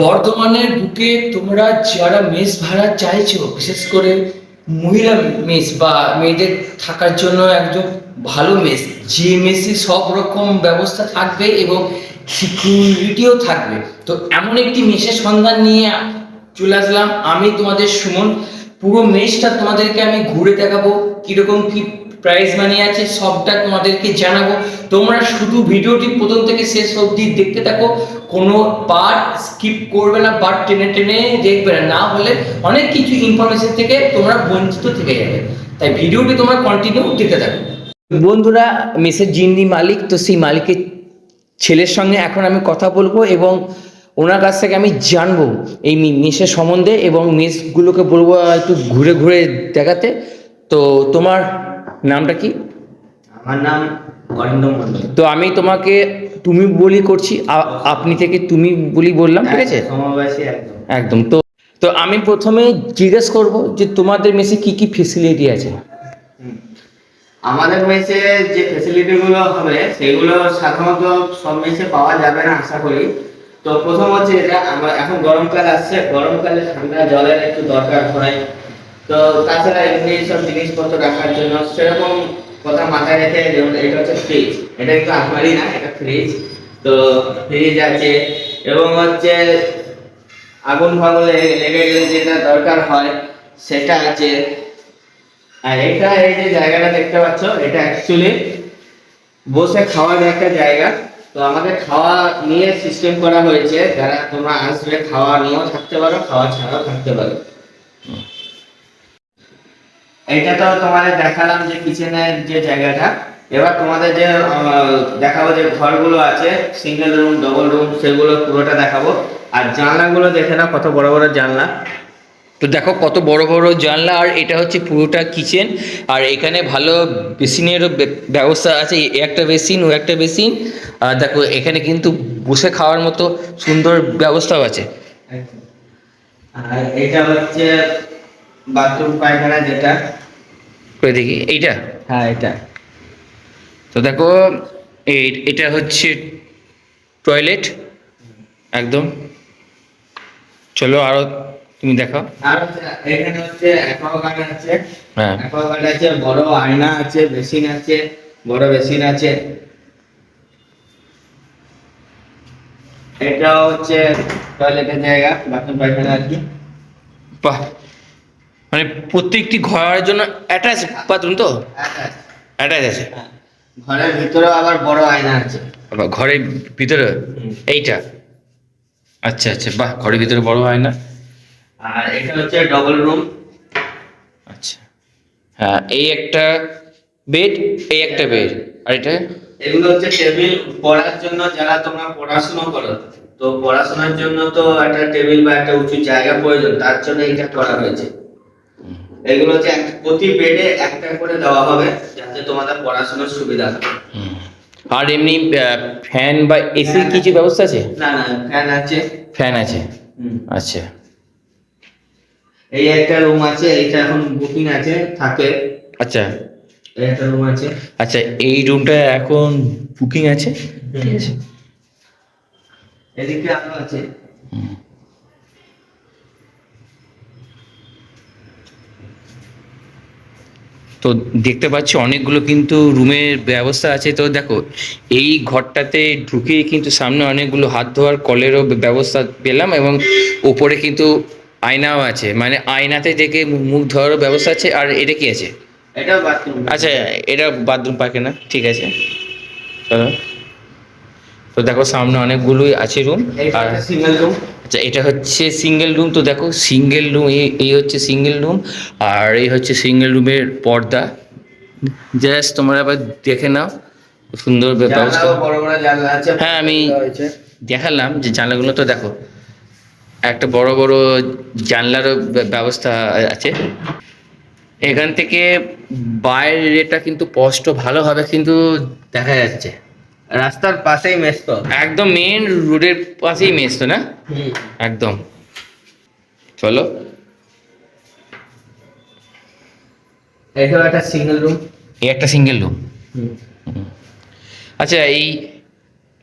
বর্ধমানের বুকে তোমরা যারা মেস ভাড়া চাইছো, বিশেষ করে মহিলা মেস বা মেয়েদের থাকার জন্য একদম ভালো মেস, যে মেসে সব রকম ব্যবস্থা থাকবে এবং সিকিউরিটিও থাকবে, তো এমন একটি মেসের সন্ধান নিয়ে চলে আসলাম আমি, তোমাদের সুমন। পুরো মেসটা তোমাদেরকে আমি ঘুরে দেখাবো, কিরকম কি প্রাইস মানি আছে সবটা তোমাদেরকে জানাবো। তোমরা শুধু ভিডিওটি প্রথম থেকে শেষ অবধি দেখতে থাকো, কোনো পার্ট স্কিপ করবে না, পার্ট টেনে টেনে দেখবে না, না হলে অনেক কিছু ইনফরমেশন থেকে তোমরা বঞ্চিত থেকে যাবে। তাই ভিডিওটি তোমরা কন্টিনিউ দেখতে থাকো। বন্ধুরা, মেসের যিনি মালিক, তো সেই মালিকের ছেলের সঙ্গে এখন আমি কথা বলবো এবং ওনার কাছ থেকে আমি জানবো এই মেসের সম্বন্ধে এবং মেসগুলোকে বলবো একটু ঘুরে ঘুরে দেখাতে। তো তোমার নামটা কি? আমার নাম অরিন্দম মন্ডল। তো আমি তোমাকে তুমি বলি করছি, আপনি থেকে তুমি বলি বললাম, ঠিক আছে? সমবয়সী একদম। একদম। তো তো আমি প্রথমে জিজ্ঞেস করব যে তোমাদের মেসে কি কি ফেসিলিটি আছে? আমাদের মেসে যে ফ্যাসিলিটি গুলো হবে সেগুলো সাধারণত সব মেসে পাওয়া যাবে না আশা করি। তো প্রথম হচ্ছে এটা, আমরা এখন গরমকাল আসছে, গরমকালে ঠান্ডা জলের একটু দরকার হয়। তো তাছাড়া এমনি সব জিনিসপত্র রাখার জন্য সেরকম কথা মাথায় রেখে, যেমন এটা হচ্ছে ফ্রিজ, এটা কিন্তু আলমারি না, এটা ফ্রিজ। তো ফ্রিজ আছে এবং হচ্ছে আগুন ফাগুন লেগে গেলে যেটা দরকার হয় সেটা আছে। আর এটা, এই যে জায়গাটা দেখতে পাচ্ছ, এটা অ্যাকচুয়ালি বসে খাওয়ার একটা জায়গা। তো আমাদের খাওয়া নিয়ে সিস্টেম করা হয়েছে, যারা তোমরা আসবে খাওয়া নিয়েও থাকতে পারো, খাওয়া ছাড়াও থাকতে পারো। এইটা তো তোমাদের দেখালাম যে কিচেনের যে জায়গাটা। এবার তোমাদের যে দেখাবো যে ঘরগুলো আছে, সিঙ্গেল রুম, ডবল রুম, সেগুলো পুরোটা দেখাবো। আর জানলাগুলো দেখে নাও, কত বড় বড় জানলা। তো দেখো কত বড় বড় জানলা, আর এটা হচ্ছে পুরোটা কিচেন। আর এখানে ভালো বেসিনেরও ব্যবস্থা আছে, এ একটা বেসিন, ও একটা বেসিন। আর দেখো এখানে কিন্তু বসে খাওয়ার মতো সুন্দর ব্যবস্থাও আছে। আর এটা হচ্ছে বাথরুম পায়খানা যেটা। করে দেখি এইটা। হ্যাঁ, এটা। তো দেখো এটা হচ্ছে টয়লেট একদম। চলো আরো তুমি দেখাও। আর এখানে হচ্ছে অ্যাকোয়াগার্ড আছে। হ্যাঁ, অ্যাকোয়াগার্ড আছে, বড় আয়না আছে, বেসিন আছে, বড় বেসিন আছে। এটাও হচ্ছে টয়লেটের জায়গা, বাথরুম পায়খানা আর কি। বাহ, মানে প্রত্যেকটি ঘরের জন্য অ্যাটাচ বাথরুম তো? Attached। অ্যাটাচ আছে। হ্যাঁ। ঘরের ভিতরেও আবার বড় আয়না আছে। আবার ঘরের ভিতরে এইটা? আচ্ছা আচ্ছা, বাহ, ঘরের ভিতরে বড় হয় না। আর এটা হচ্ছে ডবল রুম। আচ্ছা, হ্যাঁ, এই একটা বেড, এই একটা বেড, আর এটা? এগুলো হচ্ছে টেবিল পড়ার জন্য, যারা তোমরা পড়াশোনা করো, তো পড়াশোনার জন্য তো একটা টেবিল বা একটা উঁচু জায়গা প্রয়োজন, তার জন্য এটা করা হয়েছে। এগুলো হচ্ছে প্রতি বেডে একটা করে দেওয়া হবে, যাতে তোমাদের পড়াশোনার সুবিধা হয়। আর এমনি ফ্যান বা এসি কিছু ব্যবস্থা আছে? না না, ফ্যান আছে। ফ্যান আছে। হুম। আচ্ছা। এই একটা রুম আছে, এইটা এখন বুকিং আছে, থাকে। আচ্ছা এই একটা রুম আছে। আচ্ছা, এই রুমটা এখন বুকিং আছে, ঠিক আছে। এদিকে আরো আছে। তো দেখতে পাচ্ছি অনেকগুলো কিন্তু রুমের ব্যবস্থা আছে। তো দেখো এই ঘরটাতে ঢুকে কিন্তু সামনে অনেকগুলো হাত ধোয়ার কলেরও ব্যবস্থা পেলাম এবং ওপরে কিন্তু আয়নাও আছে, মানে আয়নাতে দেখে মুখ ধোয়ারও ব্যবস্থা আছে। আর এটা কি আছে? এটাও বাথরুম। আচ্ছা, এটা বাথরুম পায়খানা, ঠিক আছে। চলো, তো দেখো সামনে অনেকগুলোই আছে রুম। আর সিঙ্গেল রুম। আচ্ছা, এটা হচ্ছে সিঙ্গেল রুম। তো দেখো সিঙ্গেল রুম, এই হচ্ছে সিঙ্গেল রুম, আর এই হচ্ছে সিঙ্গেল রুমের পর্দা। জাস্ট তোমরা আবার দেখে নাও, সুন্দর ব্যবস্থা। জানলাও বড় বড় জানলা আছে। হ্যাঁ, আমি হয়েছে। দেখালাম যে জানলাগুলো, তো দেখো একটা বড় বড় জানলারও ব্যবস্থা আছে। এখান থেকে বাইরেটা কিন্তু স্পষ্ট ভালোভাবে কিন্তু দেখা যাচ্ছে। রাস্তার পাশেই মেস তো। একদম মেন রোডের পাশেই মেস তো, না? একদম। চলো, এটাও একটা সিঙ্গেল রুম। এই একটা সিঙ্গেল রুম। আচ্ছা, এই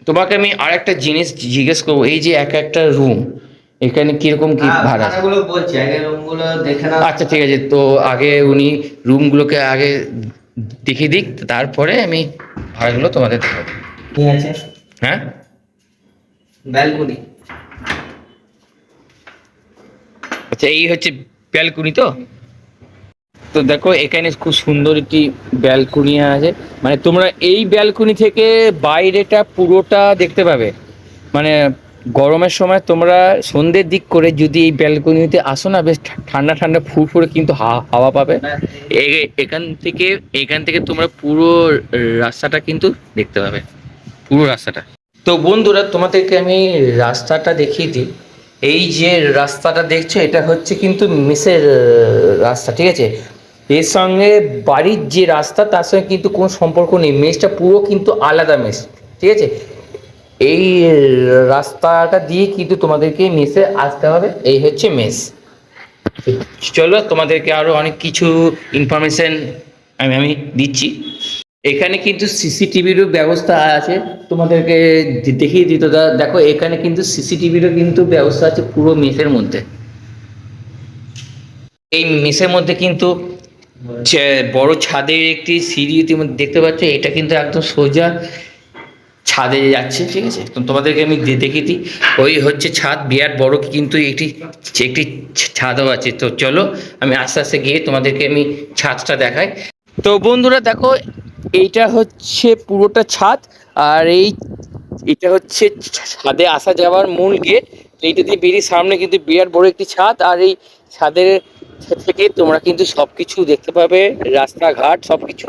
তোমাকে আমি আর একটা জিনিস জিজ্ঞেস করবো, এই যে এক একটা রুম, এখানে কিরকম কি ভাড়া আছে? ভাড়াগুলো বলছি, আগে রুমগুলো দেখে নাও। আচ্ছা ঠিক আছে, তো আগে উনি রুমগুলোকে আগে দেখিয়ে দিক, তারপরে আমি ভাড়াগুলো তোমাদের দেখাবো। ঠিক আছে। হ্যাঁ, ব্যালকনি। আচ্ছা এই হচ্ছে ব্যালকনি তো। তো দেখো এখানে খুব সুন্দর একটি ব্যালকনি আছে, মানে তোমরা এই ব্যালকনি থেকে বাইরেটা পুরোটা দেখতে পাবে। মানে গরমের সময় তোমরা সন্ধ্যের দিক করে যদি এই ব্যালকনিতে আসো না, বেশ ঠান্ডা ঠান্ডা ফুরফুরে কিন্তু হাওয়া পাবে। এখান থেকে তোমরা পুরো রাস্তাটা কিন্তু দেখতে পাবে, পুরো রাস্তাটা। তো বন্ধুরা তোমাদেরকে আমি রাস্তাটা দেখিয়ে দিই। এই যে রাস্তাটা দেখছো, এটা হচ্ছে কিন্তু মেসের রাস্তা, ঠিক আছে। এর সঙ্গে বাড়ির যে রাস্তা তার সঙ্গে কিন্তু কোনো সম্পর্ক নেই, মেসটা পুরো কিন্তু আলাদা মেস, ঠিক আছে। এই রাস্তাটা দিয়ে কিন্তু তোমাদেরকে মেসে আসতে হবে, এই হচ্ছে মেস। চলো তোমাদেরকে আরো অনেক কিছু ইনফরমেশন আমি দিচ্ছি। এখানে কিন্তু সিসিটিভিরও ব্যবস্থা আছে, তোমাদেরকে দেখিয়ে দিত। দেখো এখানে কিন্তু সিসিটিভিরও কিন্তু ব্যবস্থা আছে পুরো মেসের মধ্যে। এই মেসের মধ্যে কিন্তু বড় ছাদের একটি সিঁড়ি তুমি দেখতে পাচ্ছ, এটা কিন্তু একদম সোজা ছাদে যাচ্ছে, ঠিক আছে। তো তোমাদেরকে আমি দেখিয়ে দিই, ওই হচ্ছে ছাদ, বিরাট বড় কিন্তু একটি একটি ছাদও আছে। তো চলো আমি আস্তে আস্তে গিয়ে তোমাদেরকে আমি ছাদটা দেখাই। তো বন্ধুরা দেখো, এইটা হচ্ছে পুরোটা ছাদ, আর এটা হচ্ছে ছাদে আসা যাওয়ার মূল গেট। এইটা দিয়ে বেরিয়ে সামনে কিন্তু বিরাট বড় একটি ছাদ, আর এই ছাদের থেকে তোমরা কিন্তু সবকিছু দেখতে পাবে, রাস্তাঘাট সবকিছু।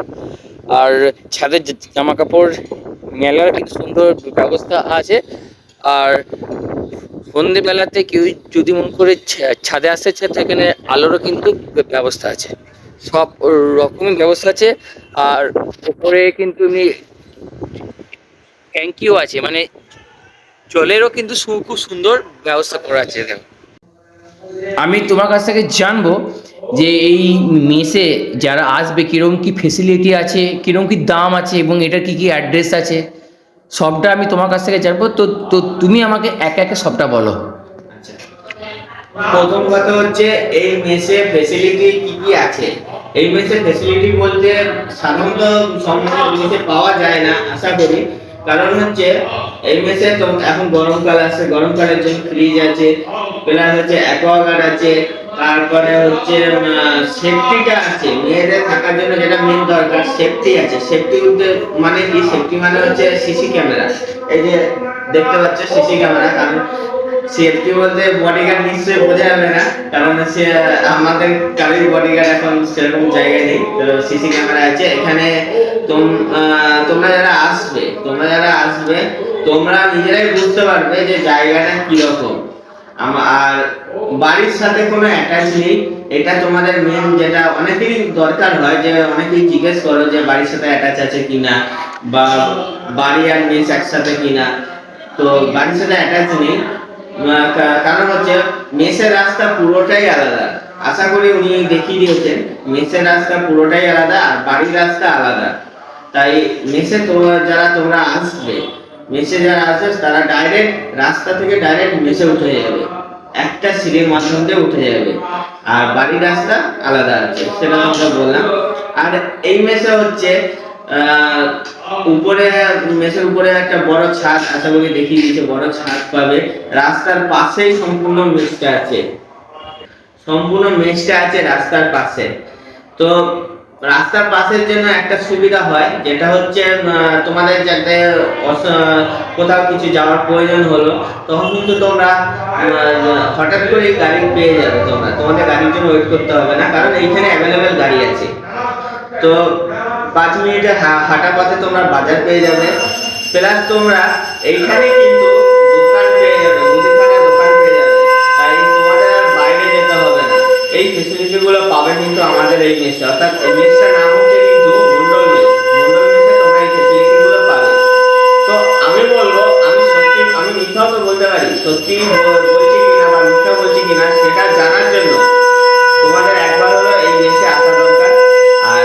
আর ছাদের জামা কাপড় মেলার কিন্তু সুন্দর ব্যবস্থা আছে। আর সন্ধেবেলাতে কেউ যদি মন করে ছাদে আসতে চায়, সেখানে আলোরও কিন্তু ব্যবস্থা আছে, সব রকমের ব্যবস্থা আছে। আর উপরে কিন্তু এমনি ট্যাঙ্কিও আছে, মানে জলেরও কিন্তু খুব সুন্দর ব্যবস্থা করা আছে। দেখো আমি তোমার কাছ থেকে জানবো যে এই মেসে যারা আসবে কিরকম কি ফেসিলিটি আছে, কিরকম কি দাম আছে, এবং এটার কি কি অ্যাড্রেস আছে, সবটা আমি তোমার কাছ থেকে জানবো। তো তো তুমি আমাকে একে একে সবটা বলো। আচ্ছা, প্রথম কথা হচ্ছে এই মেসে ফেসিলিটি কি কি আছে। এই মেসে ফেসিলিটি বলতে সাধারণত সমস্ত মেসে পাওয়া যায় না আশা করি। কারণ হচ্ছে এই মেসে তো এখন গরমকাল আছে, গরমকালের জন্য ফ্রিজ আছে, প্লাস হচ্ছে অ্যাকোয়াগার্ড আছে, তারপরে হচ্ছে সেফটিটা আছে। মেয়েদের থাকার জন্য যেটা মেন দরকার, সেফটি আছে। সেফটি বলতে মানে কি, সেফটি মানে হচ্ছে সিসি ক্যামেরা। এই যে দেখতে পাচ্ছ সিসি ক্যামেরা, কারণ সেফটি বলতে বডিগার্ড নিশ্চয়ই বোঝা যাবে না, কারণ সে আমাদের গাড়ির বডিগার্ড এখন সেরকম জায়গায় নেই। তো সিসি ক্যামেরা আছে এখানে। তোমরা যারা আসবে তোমরা নিজেরাই বুঝতে পারবে যে জায়গাটা কিরকম। আর বাড়ির সাথে কোনো অ্যাটাচ নেই, এটা তোমাদের মেন যেটা অনেকেরই দরকার হয়, যে অনেকেই জিজ্ঞেস করো যে বাড়ির সাথে অ্যাটাচ আছে কিনা, বা বাড়ি আর মেস একসাথে কিনা। তো বাড়ির সাথে অ্যাটাচ নেই, কারণ হচ্ছে মেসের রাস্তা পুরোটাই আলাদা। আশা করি উনি দেখিয়ে দিয়েছেন, মেসের রাস্তা পুরোটাই আলাদা আর বাড়ির রাস্তা আলাদা। তাই মেসে তোমরা আসবে, মেসে যারা আসবে তারা ডাইরেক্ট রাস্তা থেকে ডাইরেক্ট মেসে উঠে যাবে, একটা সিঁড়ির মাধ্যম দিয়ে উঠে যাবে। আর বাড়ির রাস্তা আলাদা আছে, সেটা আমরা বললাম। আর এই মেসে হচ্ছে উপরে, মেসের উপরে একটা বড় ছাদ, আশা করি দেখিয়ে দিয়েছে, বড় ছাদ পাবে। রাস্তার পাশেই সম্পূর্ণ মেসটা আছে, সম্পূর্ণ মেসটা আছে রাস্তার পাশে। তো রাস্তার পাশের জন্য একটা সুবিধা হয়, যেটা হচ্ছে তোমাদের যাতে কোথাও কিছু যাওয়ার প্রয়োজন হলো, তখন কিন্তু তোমরা হঠাৎ করে গাড়ি পেয়ে যাবে। তোমাদের গাড়ির জন্য ওয়েট করতে হবে না, কারণ এইখানে অ্যাভেলেবেল গাড়ি আছে। তো 5 মিনিটে হাঁটা পথে তোমরা বাজার পেয়ে যাবে, প্লাস তোমরা এইখানে কিন্তু দোকান পেয়ে যাবে, মুদিখানা দোকান পেয়ে যাবে। তাই তোমাদের আর বাইরে যেতে হবে না। এই ফেসিলিটি গুলো পাবে কিন্তু আমাদের এই মেসে, অর্থাৎ এই মেসটার নাম হচ্ছে কিন্তু মন্ডল মেস। মন্ডল মেসে তোমরা এই ফেসিলিটি গুলো পাবে। তো আমি বলবো, আমি মিথ্যাও তো বলতে পারি, সত্যি বলছি কিনা বা মিথ্যা বলছি কিনা সেটা জানার জন্য তোমাদের একবার হলো এই মেসে আসা দরকার। আর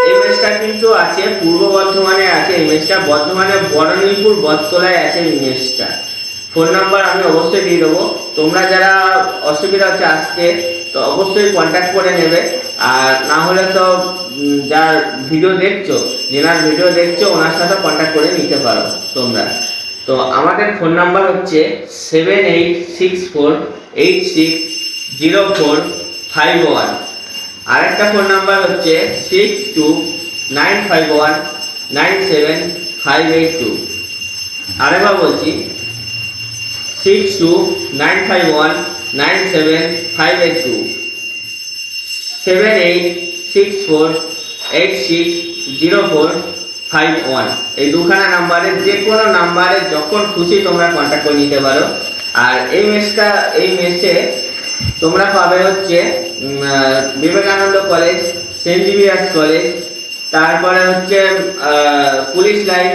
এই মেসটা কিন্তু আছে পূর্ব বর্ধমানে আছে, এই মেসটা বর্ধমানে বড়নীলপুর বটতলায় আছে এই মেসটা। ফোন নাম্বার আমি অবশ্যই দিয়ে দেবো, তোমরা যারা অসুবিধা হচ্ছে আসতে, তো অবশ্যই কন্ট্যাক্ট করে নেবে। আর না হলে তো যার ভিডিও দেখছো, যেনার ভিডিও দেখছো ওনার সাথে কন্ট্যাক্ট করে নিতে পারো তোমরা। তো আমাদের ফোন নাম্বার হচ্ছে 7864860451। আরেকটা ফোন নাম্বার হচ্ছে 6295197582। আরেকবার বলছি 6295197582, 7864860451। এই দুখানা নাম্বারে যে কোনো নাম্বারে যখন খুশি তোমরা কন্ট্যাক্ট করে নিতে পারো। আর এই মেসে তোমরা পাবে হচ্ছে Vivekananda college, saint Xavier's college, তারপরে হচ্ছে পুলিশ লাইন,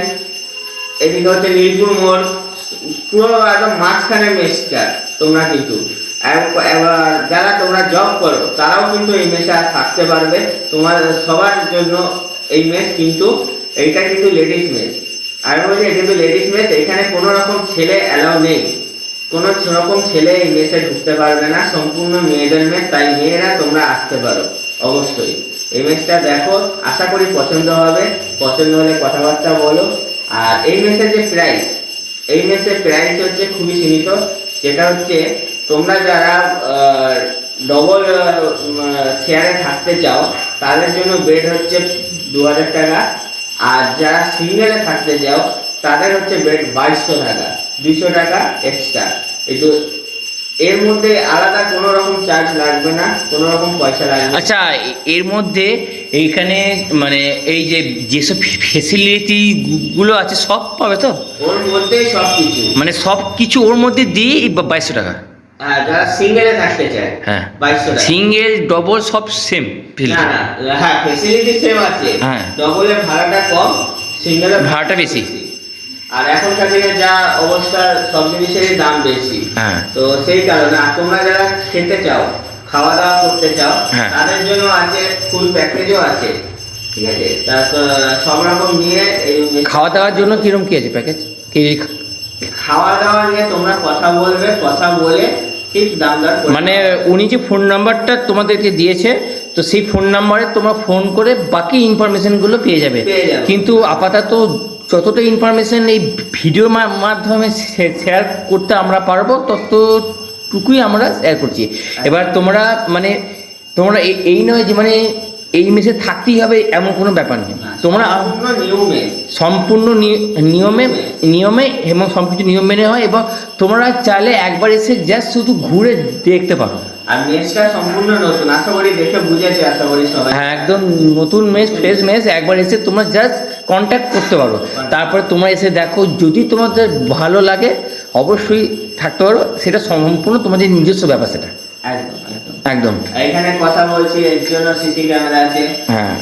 এদিকে হচ্ছে নীলপুর মোড়, পুরো একদম মাঝখানে মেসটা তোমরা কিন্তু। এবার যারা তোমরা জব করো তারাও কিন্তু এই মেসে থাকতে পারবে। তোমার সবার জন্য এই মেস কিন্তু, এইটা কিন্তু লেডিস মেস। আমি বলছি এটা কিন্তু লেডিস মেস, এখানে কোনো রকম ছেলে অ্যালাউ নেই, কোনো রকম ছেলে এই মেসে ঢুকতে পারবে না, সম্পূর্ণ মেয়েদের মেস। তাই মেয়েরা তোমরা আসতে পারো অবশ্যই। এই মেসটা দেখো, আশা করি পছন্দ হবে, পছন্দ হলে কথাবার্তা বলো। আর এই মেসের যে প্রাইস, এই মেসের প্রাইস হচ্ছে খুবই সীমিত। যেটা হচ্ছে তোমরা যারা ডবল শেয়ারে থাকতে চাও তাদের জন্য বেড হচ্ছে 2000 টাকা। আর যারা সিঙ্গেলে থাকতে চাও তাদের হচ্ছে বেড 2200 টাকা, 200 টাকা এক্সট্রা। একটু এর মধ্যে আলাদা কোনো রকম চার্জ লাগবে না, কোনো রকম পয়সা লাগবে না। আচ্ছা, এর মধ্যে এইখানে মানে এই যে যেসব ফেসিলিটি গুলো আছে সব পাবে তো? ওর মধ্যেই সব কিছু, মানে সব কিছু ওর মধ্যে দিয়ে 2200 টাকা? হ্যাঁ, যারা সিঙ্গেলে থাকতে চায় হ্যাঁ, 2200 টাকা। সিঙ্গেল ডবল সব সেম? না না, হ্যাঁ ফেসিলিটি সেম আছে, হ্যাঁ। ডবলের ভাড়াটা কম, সিঙ্গেলের ভাড়াটা বেশি। আর এখনকার দিনে যা অবস্থা সব জিনিসেরই দাম বেশি, হ্যাঁ। তো সেই কারণে। আর তোমরা যারা খেতে চাও, খাওয়া দাওয়া করতে চাও, হ্যাঁ। তাদের জন্য আছে ফুল প্যাকেজও আছে, ঠিক আছে। তারপর সব রকম নিয়ে এই খাওয়া দাওয়ার জন্য কিরকম কি আছে প্যাকেজ? খাওয়া দাওয়া নিয়ে তোমরা কথা বলবে, কথা বলে ঠিক দাম দর করে মানে উনি যে ফোন নাম্বারটা তোমাদেরকে দিয়েছে, তো সেই ফোন নাম্বারে তোমরা ফোন করে বাকি ইনফরমেশনগুলো পেয়ে যাবে। পেয়ে যাবে। কিন্তু আপাতত যতটা ইনফরমেশন এই ভিডিওর মাধ্যমে শেয়ার করতে আমরা পারবো ততটুকুই আমরা শেয়ার করছি। এবার তোমরা মানে তোমরা এই নয় যে মানে এই মেসে থাকতেই হবে এমন কোনো ব্যাপার নেই। তোমরা সম্পূর্ণ নিয়মে, সম্পূর্ণ নিয়মে এবং সব কিছু নিয়ম মেনে হয়, এবং তোমরা চাইলে একবার এসে জাস্ট শুধু ঘুরে দেখতে পারো। আর মেসটা সম্পূর্ণ নতুন, আশা করি দেখে বুঝেছে, আশা করি সবাই। হ্যাঁ, একদম নতুন মেস, ফ্রেশ মেস। একবার এসে তোমরা জাস্ট কন্ট্যাক্ট করতে পারো, তারপরে তোমরা এসে দেখো, যদি তোমাদের ভালো লাগে অবশ্যই থাকতে পারো। সেটা সম্পূর্ণ তোমাদের নিজস্ব ব্যাপার, সেটা একদম একদম একদম। এখানে কথা বলছি এর জন্য সিসি ক্যামেরা আছে। হ্যাঁ,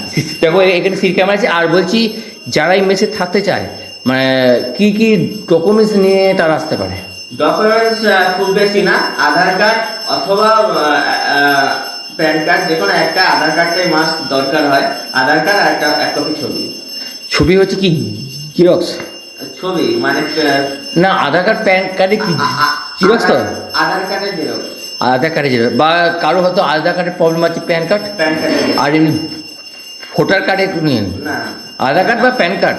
দেখো এখানে সিসি ক্যামেরা আছে। আর বলছি, যারা এই মেসে থাকতে চায় মানে কি কি ডকুমেন্টস নিয়ে তারা আসতে পারে? ডকুমেন্টস খুব বেশি না, আধার কার্ড অথবা প্যান কার্ড, যে কোনো একটা। আধার কার্ডটাই মাস্ট দরকার হয়, আধার কার্ড আর এক কপি ছবি। ছবি হচ্ছে কি জিরক্স? ছবি মানে না, আধার কার্ড প্যান কার্ডে কি জিরক্স তো? আধার কার্ডের জেরক্স, আধার কার্ডে জিরক্স, বা কারো হয়তো আধার কার্ডের প্রবলেম আছে, প্যান কার্ড। প্যান কার্ডের আর এমনি ভোটার কার্ডে নিন না, আধার কার্ড বা প্যান কার্ড,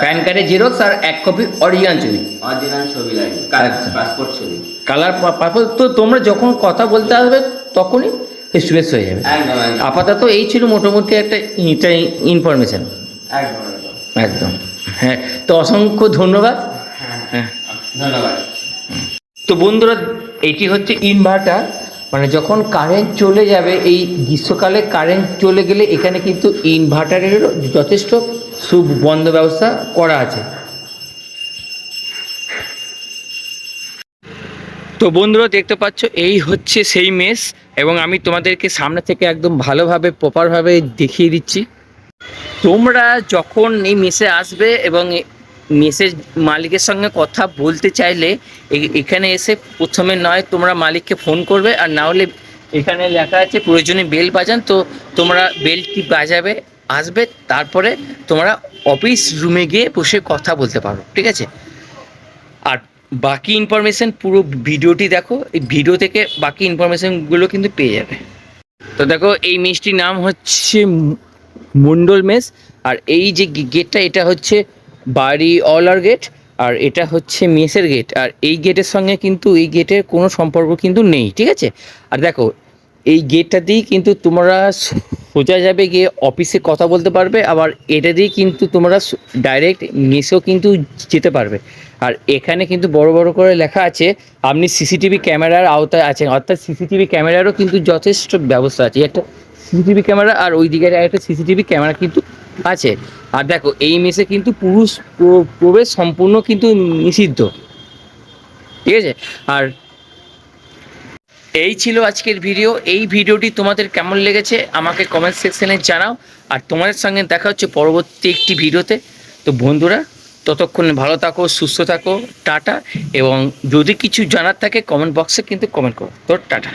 প্যান কার্ডের জেরক্স আর এক কপি অরিজিনাল ছবি, অরিজিনাল ছবি লাগবে, আচ্ছা। পাসপোর্ট ছবি, কালার পাসপোর্ট। তো তোমরা যখন কথা বলতে আসবে তখনই ফেস টু ফেস হয়ে যাবে। একদম একদম আপাতত এই ছিল মোটামুটি একটা ইনফরমেশন। একদম একদম। একদম। হ্যাঁ, তো অসংখ্য ধন্যবাদ। হ্যাঁ, হ্যাঁ, ধন্যবাদ। তো বন্ধুরা, এটি হচ্ছে ইনভার্টার। মানে যখন কারেন্ট চলে যাবে, এই গ্রীষ্মকালে কারেন্ট চলে গেলে এখানে কিন্তু ইনভার্টারেরও যথেষ্ট সুবন্ধ ব্যবস্থা করা আছে। তো বন্ধুরা, দেখতে পাচ্ছ এই হচ্ছে সেই মেস, এবং আমি তোমাদেরকে সামনে থেকে একদম ভালোভাবে প্রপারভাবে দেখিয়ে দিচ্ছি। তোমরা যখন এই মেসে আসবে এবং মেসের মালিকের সঙ্গে কথা বলতে চাইলে এখানে এসে প্রথমে নয় তোমরা মালিককে ফোন করবে, আর না হলে এখানে লেখা আছে প্রয়োজনে বেল বাজান, তো তোমরা বেলটি বাজাবে, আসবে, তারপরে তোমরা অফিস রুমে গিয়ে বসে কথা বলতে পারো, ঠিক আছে। আর বাকি ইনফরমেশন পুরো ভিডিওটি দেখো, এই ভিডিও থেকে বাকি ইনফরমেশনগুলো কিন্তু পেয়ে যাবে। তো দেখো এই মেসটির নাম হচ্ছে মন্ডল মেস। আর এই যে গেটটা, এটা হচ্ছে বাড়ি অলর গেট, আর এটা হচ্ছে মেসের গেট। আর এই গেটের সঙ্গে কিন্তু এই গেটের কোনো সম্পর্ক কিন্তু নেই, ঠিক আছে। আর দেখো এই গেটটা দিয়েই কিন্তু তোমরা সোজা যাবে, গিয়ে অফিসে কথা বলতে পারবে, আবার এটা দিয়েই কিন্তু তোমরা ডাইরেক্ট মেসেও কিন্তু যেতে পারবে। আর এখানে কিন্তু বড় বড় করে লেখা আছে আপনি সিসিটিভি ক্যামেরার আওতায় আছেন, অর্থাৎ সিসিটিভি ক্যামেরারও কিন্তু যথেষ্ট ব্যবস্থা আছে। একটা সিসিটিভি ক্যামেরা আর ওই দিকে একটা সিসিটিভি ক্যামেরা কিন্তু আছে। আর দেখো এই মেসে কিন্তু পুরুষ প্রবেশ সম্পূর্ণ কিন্তু নিষিদ্ধ, ঠিক আছে। আর এই ছিল আজকের ভিডিও। এই ভিডিওটি তোমাদের কেমন লেগেছে আমাকে কমেন্ট সেকশনে জানাও। আর তোমাদের সঙ্গে দেখা হচ্ছে পরবর্তী একটি ভিডিওতে। তো বন্ধুরা, ততক্ষণে ভালো থাকো, সুস্থ থাকো, টাটা। এবং যদি কিছু জানার থাকে কমেন্ট বক্সে কিন্তু কমেন্ট করো। তো টাটা।